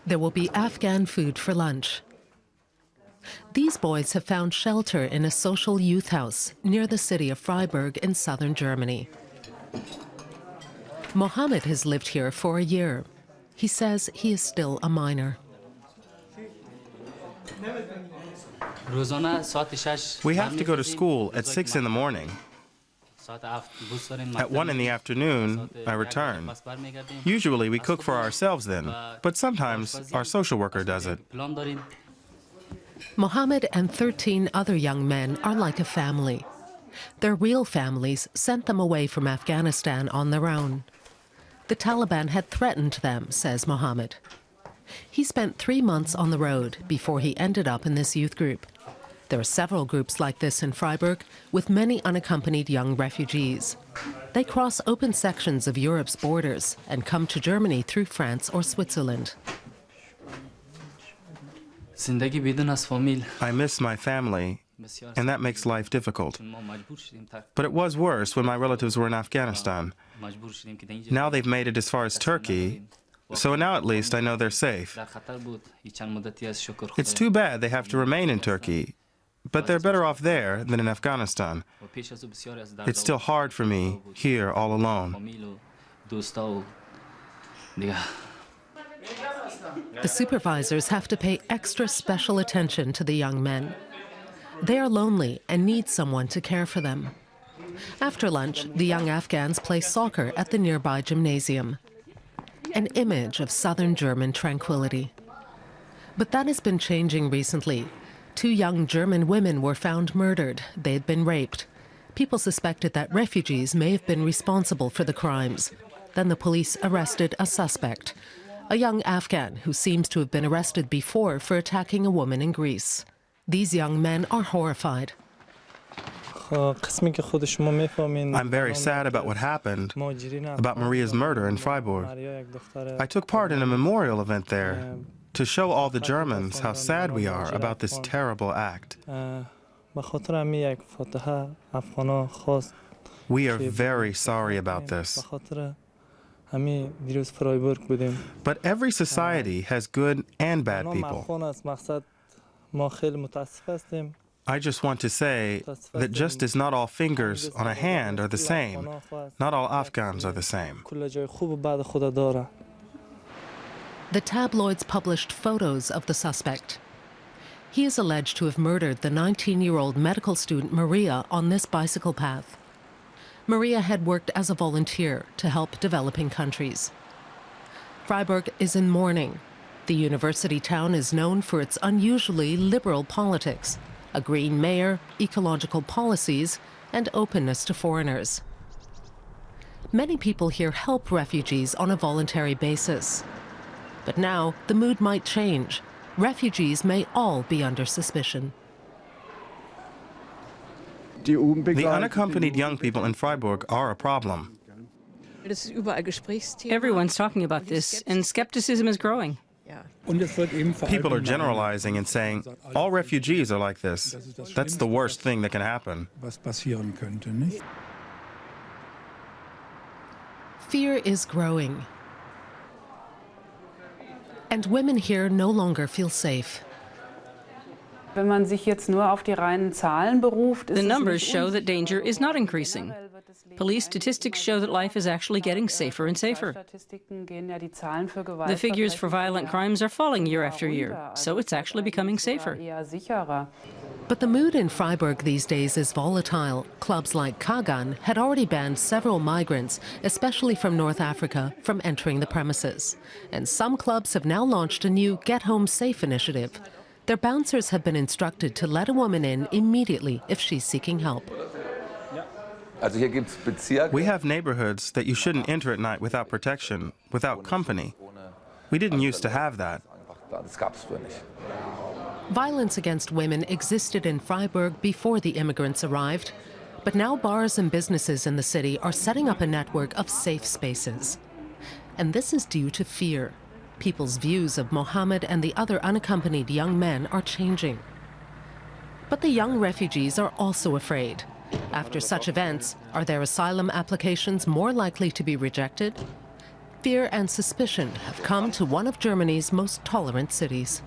There will be Afghan food for lunch. These boys have found shelter in a social youth house near the city of Freiburg in southern Germany. Mohammed has lived here for a year. He says he is still a minor. We have to go to school at 6 in the morning. At 1 in the afternoon, I return. Usually we cook for ourselves then, but sometimes our social worker does it. Mohammed and 13 other young men are like a family. Their real families sent them away from Afghanistan on their own. The Taliban had threatened them, says Mohammed. He spent 3 months on the road before he ended up in this youth group. There are several groups like this in Freiburg, with many unaccompanied young refugees. They cross open sections of Europe's borders and come to Germany through France or Switzerland. I miss my family, and that makes life difficult. But it was worse when my relatives were in Afghanistan. Now they've made it as far as Turkey, so now at least I know they're safe. It's too bad they have to remain in Turkey, but they're better off there than in Afghanistan. It's still hard for me here all alone. The supervisors have to pay extra special attention to the young men. They are lonely and need someone to care for them. After lunch, the young Afghans play soccer at the nearby gymnasium. An image of southern German tranquility. But that has been changing recently. 2 young German women were found murdered. They had been raped. People suspected that refugees may have been responsible for the crimes. Then the police arrested a suspect, a young Afghan who seems to have been arrested before for attacking a woman in Greece. These young men are horrified. I'm very sad about what happened, about Maria's murder in Freiburg. I took part in a memorial event there to show all the Germans how sad we are about this terrible act. We are very sorry about this. But every society has good and bad people. I just want to say that just as not all fingers on a hand are the same, not all Afghans are the same. The tabloids published photos of the suspect. He is alleged to have murdered the 19-year-old medical student Maria on this bicycle path. Maria had worked as a volunteer to help developing countries. Freiburg is in mourning. The university town is known for its unusually liberal politics, a green mayor, ecological policies, and openness to foreigners. Many people here help refugees on a voluntary basis. But now the mood might change. Refugees may all be under suspicion. The unaccompanied young people in Freiburg are a problem. Everyone's talking about this, and skepticism is growing. People are generalizing and saying, all refugees are like this. That's the worst thing that can happen. Fear is growing. And women here no longer feel safe. The numbers show that danger is not increasing. Police statistics show that life is actually getting safer and safer. The figures for violent crimes are falling year after year, so it's actually becoming safer. But the mood in Freiburg these days is volatile. Clubs like Afghan had already banned several migrants, especially from North Africa, from entering the premises. And some clubs have now launched a new Get Home Safe initiative. Their bouncers have been instructed to let a woman in immediately if she's seeking help. We have neighborhoods that you shouldn't enter at night without protection, without company. We didn't used to have that. Violence against women existed in Freiburg before the immigrants arrived, but now bars and businesses in the city are setting up a network of safe spaces. And this is due to fear. People's views of Mohammed and the other unaccompanied young men are changing. But the young refugees are also afraid. After such events, are their asylum applications more likely to be rejected? Fear and suspicion have come to one of Germany's most tolerant cities.